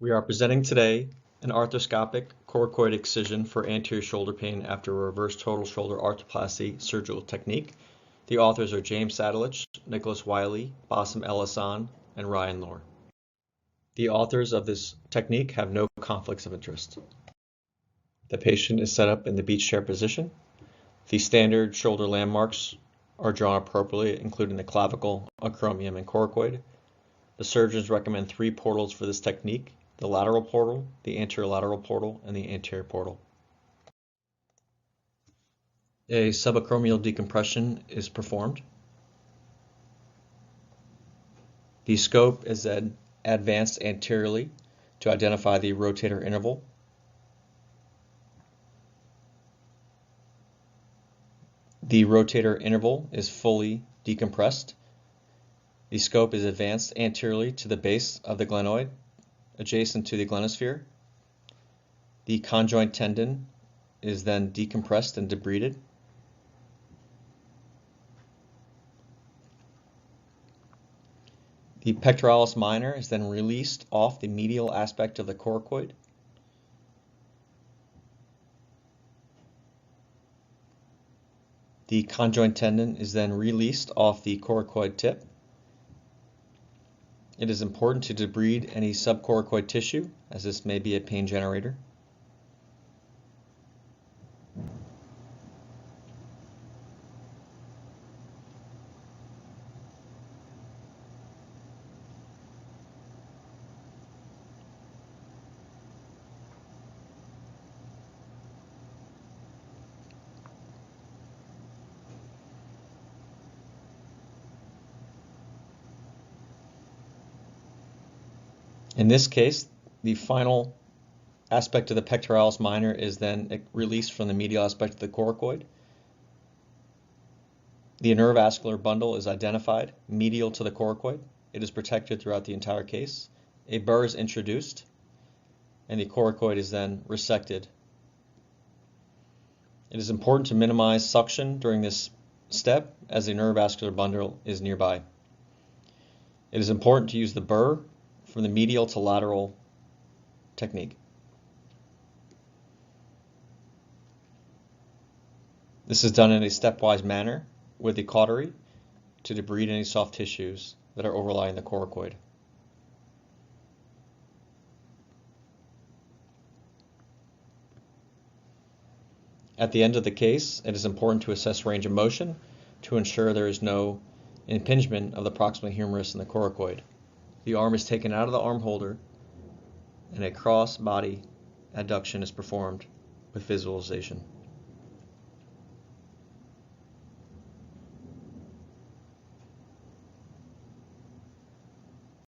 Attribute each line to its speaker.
Speaker 1: We are presenting today an arthroscopic coracoid excision for anterior shoulder pain after a reverse total shoulder arthroplasty surgical technique. The authors are James Sadalich, Nicholas Wiley, Bassem El-Hassan, and Ryan Lohr. The authors of this technique have no conflicts of interest. The patient is set up in the beach chair position. The standard shoulder landmarks are drawn appropriately, including the clavicle, acromion, and coracoid. The surgeons recommend 3 portals for this technique: the lateral portal, the anterolateral portal, and the anterior portal. A subacromial decompression is performed. The scope is then advanced anteriorly to identify the rotator interval. The rotator interval is fully decompressed. The scope is advanced anteriorly to the base of the glenoid, adjacent to the glenosphere. The conjoint tendon is then decompressed and debrided. The pectoralis minor is then released off the medial aspect of the coracoid. The conjoint tendon is then released off the coracoid tip. It is important to debride any subcoracoid tissue, as this may be a pain generator. In this case, the final aspect of the pectoralis minor is then released from the medial aspect of the coracoid. The neurovascular bundle is identified medial to the coracoid. It is protected throughout the entire case. A burr is introduced, and the coracoid is then resected. It is important to minimize suction during this step, as the neurovascular bundle is nearby. It is important to use the burr from the medial to lateral technique. This is done in a stepwise manner with the cautery to debride any soft tissues that are overlying the coracoid. At the end of the case, it is important to assess range of motion to ensure there is no impingement of the proximal humerus in the coracoid. The arm is taken out of the arm holder and a cross-body adduction is performed with visualization.